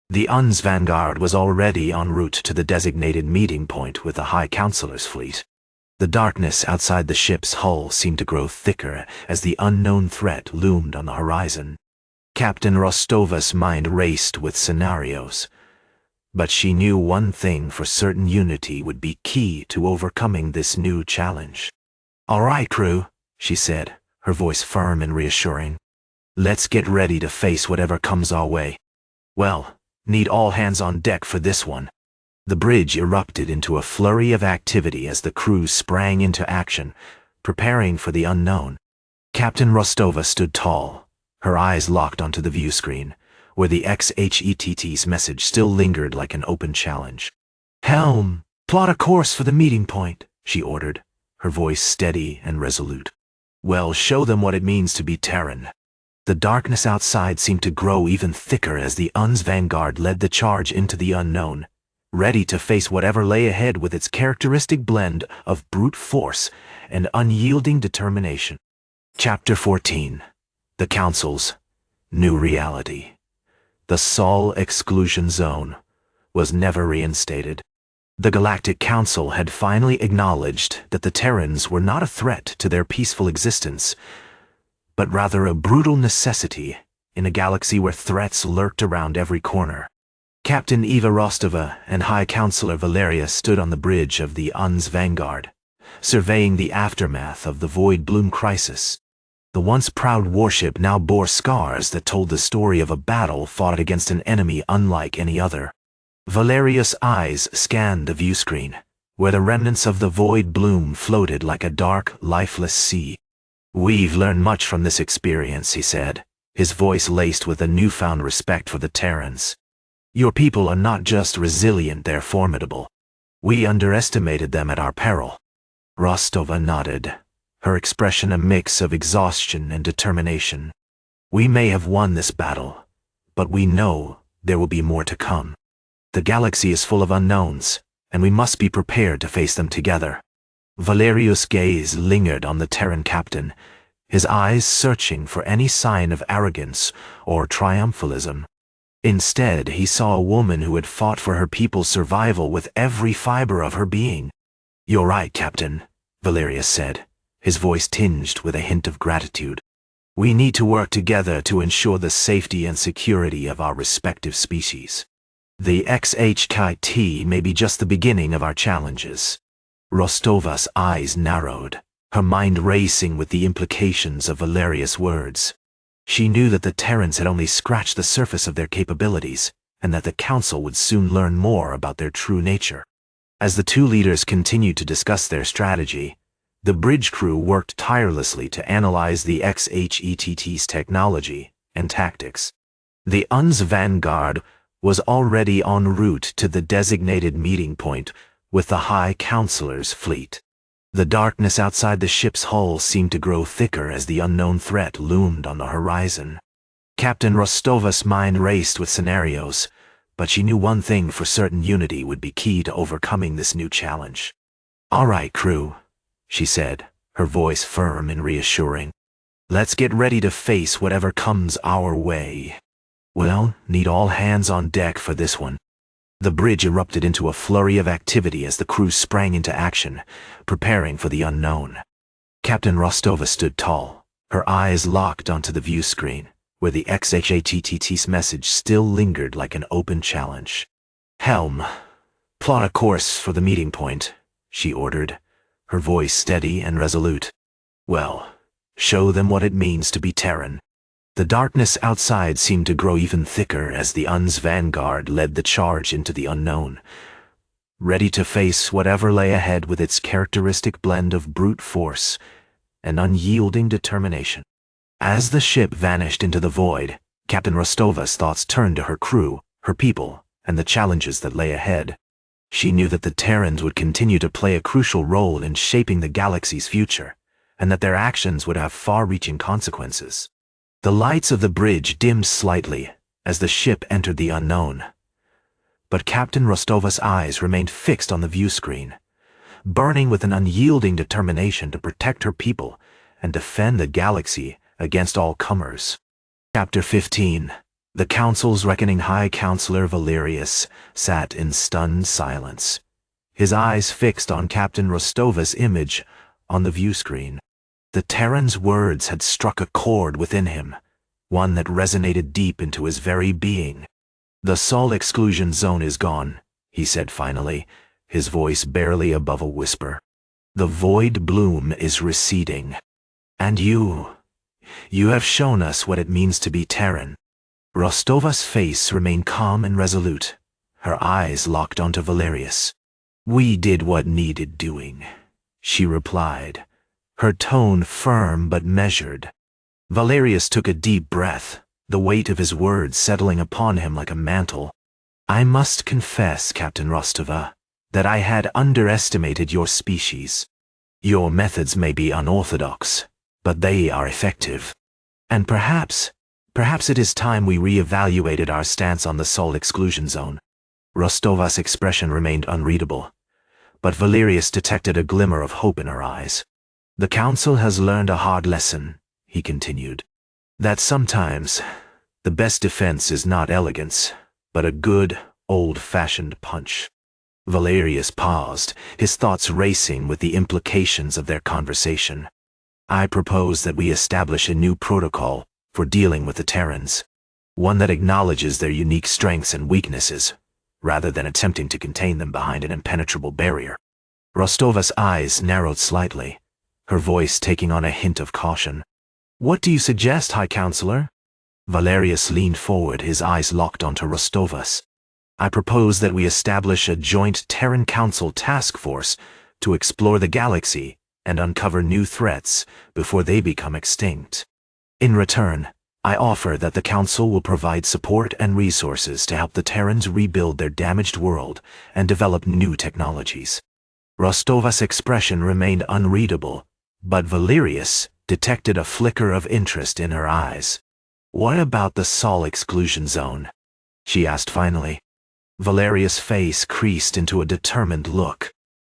The UN's vanguard was already en route to the designated meeting point with the High Councilor's fleet. The darkness outside the ship's hull seemed to grow thicker as the unknown threat loomed on the horizon. Captain Rostov's mind raced with scenarios. But she knew one thing for certain: unity would be key to overcoming this new challenge. All right, crew, she said, her voice firm and reassuring. Let's get ready to face whatever comes our way. Well, need all hands on deck for this one. The bridge erupted into a flurry of activity as the crew sprang into action, preparing for the unknown. Captain Rostova stood tall, her eyes locked onto the view screen, where the XHAT's message still lingered like an open challenge. Helm, plot a course for the meeting point, she ordered, her voice steady and resolute. Well, show them what it means to be Terran. The darkness outside seemed to grow even thicker as the UN's vanguard led the charge into the unknown, ready to face whatever lay ahead with its characteristic blend of brute force and unyielding determination. Chapter 14. The Council's New Reality. The Sol Exclusion Zone was never reinstated. The Galactic Council had finally acknowledged that the Terrans were not a threat to their peaceful existence, but rather a brutal necessity in a galaxy where threats lurked around every corner. Captain Eva Rostova and High Councilor Valerius stood on the bridge of the UN's vanguard, surveying the aftermath of the Void Bloom crisis. The once proud warship now bore scars that told the story of a battle fought against an enemy unlike any other. Valerius' eyes scanned the view screen, where the remnants of the Void Bloom floated like a dark, lifeless sea. We've learned much from this experience, he said, his voice laced with a newfound respect for the Terrans. Your people are not just resilient, they're formidable. We underestimated them at our peril. Rostova nodded, her expression a mix of exhaustion and determination. We may have won this battle, but we know there will be more to come. The galaxy is full of unknowns, and we must be prepared to face them together. Valerius' gaze lingered on the Terran captain, his eyes searching for any sign of arrogance or triumphalism. Instead, he saw a woman who had fought for her people's survival with every fiber of her being. "You're right, Captain," Valerius said, his voice tinged with a hint of gratitude. "We need to work together to ensure the safety and security of our respective species. The XHKT may be just the beginning of our challenges." Rostova's eyes narrowed, her mind racing with the implications of Valerius' words. She knew that the Terrans had only scratched the surface of their capabilities, and that the Council would soon learn more about their true nature. As the two leaders continued to discuss their strategy, the bridge crew worked tirelessly to analyze the XHETT's technology and tactics. The UN's vanguard was already en route to the designated meeting point with the High Councilor's fleet. The darkness outside the ship's hull seemed to grow thicker as the unknown threat loomed on the horizon. Captain Rostova's mind raced with scenarios, but she knew one thing for certain: unity would be key to overcoming this new challenge. "All right, crew," she said, her voice firm and reassuring. "Let's get ready to face whatever comes our way. We'll need all hands on deck for this one." The bridge erupted into a flurry of activity as the crew sprang into action, preparing for the unknown. Captain Rostova stood tall, her eyes locked onto the view screen, where the XHATT's message still lingered like an open challenge. "Helm, plot a course for the meeting point," she ordered, her voice steady and resolute. "Well, show them what it means to be Terran." The darkness outside seemed to grow even thicker as the UN's vanguard led the charge into the unknown, ready to face whatever lay ahead with its characteristic blend of brute force and unyielding determination. As the ship vanished into the void, Captain Rostova's thoughts turned to her crew, her people, and the challenges that lay ahead. She knew that the Terrans would continue to play a crucial role in shaping the galaxy's future, and that their actions would have far-reaching consequences. The lights of the bridge dimmed slightly as the ship entered the unknown, but Captain Rostova's eyes remained fixed on the view screen, burning with an unyielding determination to protect her people and defend the galaxy against all comers. Chapter 15. The Council's Reckoning. High Councilor Valerius sat in stunned silence, his eyes fixed on Captain Rostova's image on the view screen. The Terran's words had struck a chord within him, one that resonated deep into his very being. "The Sol Exclusion Zone is gone," he said finally, his voice barely above a whisper. "The void bloom is receding. And you have shown us what it means to be Terran." Rostova's face remained calm and resolute, her eyes locked onto Valerius. "We did what needed doing," she replied, her tone firm but measured. Valerius took a deep breath, the weight of his words settling upon him like a mantle. "I must confess, Captain Rostova, that I had underestimated your species. Your methods may be unorthodox, but they are effective. And perhaps it is time we re-evaluated our stance on the Sol Exclusion Zone." Rostova's expression remained unreadable, but Valerius detected a glimmer of hope in her eyes. "The Council has learned a hard lesson," he continued, "that sometimes the best defense is not elegance, but a good, old-fashioned punch." Valerius paused, his thoughts racing with the implications of their conversation. "I propose that we establish a new protocol for dealing with the Terrans, one that acknowledges their unique strengths and weaknesses, rather than attempting to contain them behind an impenetrable barrier." Rostova's eyes narrowed slightly, her voice taking on a hint of caution. "What do you suggest, High Councilor?" Valerius leaned forward, his eyes locked onto Rostova's. "I propose that we establish a joint Terran Council task force to explore the galaxy and uncover new threats before they become extinct. In return, I offer that the Council will provide support and resources to help the Terrans rebuild their damaged world and develop new technologies." Rostova's expression remained unreadable, but Valerius detected a flicker of interest in her eyes. "What about the Sol Exclusion Zone?" she asked finally. Valerius' face creased into a determined look.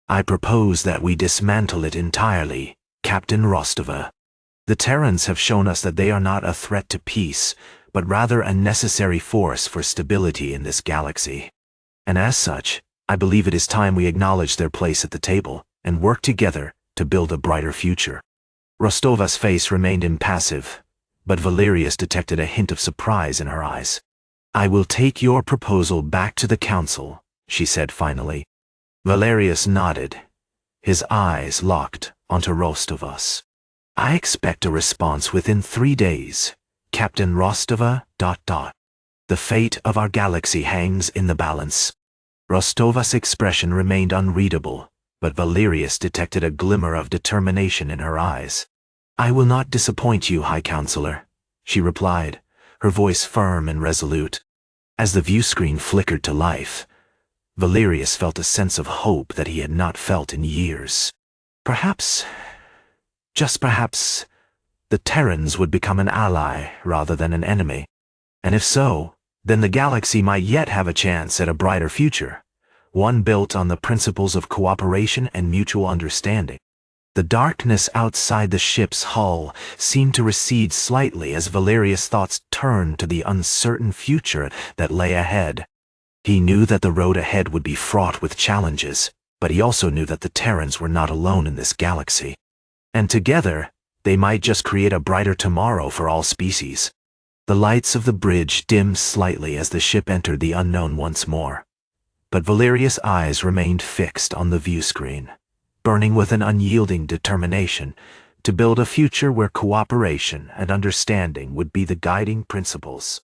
I propose that we dismantle it entirely, Captain Rostova. The Terrans have shown us that they are not a threat to peace, but rather a necessary force for stability in this galaxy. And as such, I believe it is time we acknowledge their place at the table and work together to build a brighter future. Rostova's face remained impassive, but Valerius detected a hint of surprise in her eyes. I will take your proposal back to the Council, she said finally. Valerius nodded, his eyes locked onto Rostovas. I expect a response within 3 days, Captain Rostova... The fate of our galaxy hangs in the balance. Rostovas' expression remained unreadable, but Valerius detected a glimmer of determination in her eyes. I will not disappoint you, High Counselor, she replied, her voice firm and resolute. As the view screen flickered to life, Valerius felt a sense of hope that he had not felt in years. Perhaps, just perhaps, the Terrans would become an ally rather than an enemy. And if so, then the galaxy might yet have a chance at a brighter future, one built on the principles of cooperation and mutual understanding. The darkness outside the ship's hull seemed to recede slightly as Valerius' thoughts turned to the uncertain future that lay ahead. He knew that the road ahead would be fraught with challenges, but he also knew that the Terrans were not alone in this galaxy. And together, they might just create a brighter tomorrow for all species. The lights of the bridge dimmed slightly as the ship entered the unknown once more. But Valerius' eyes remained fixed on the view screen, burning with an unyielding determination to build a future where cooperation and understanding would be the guiding principles.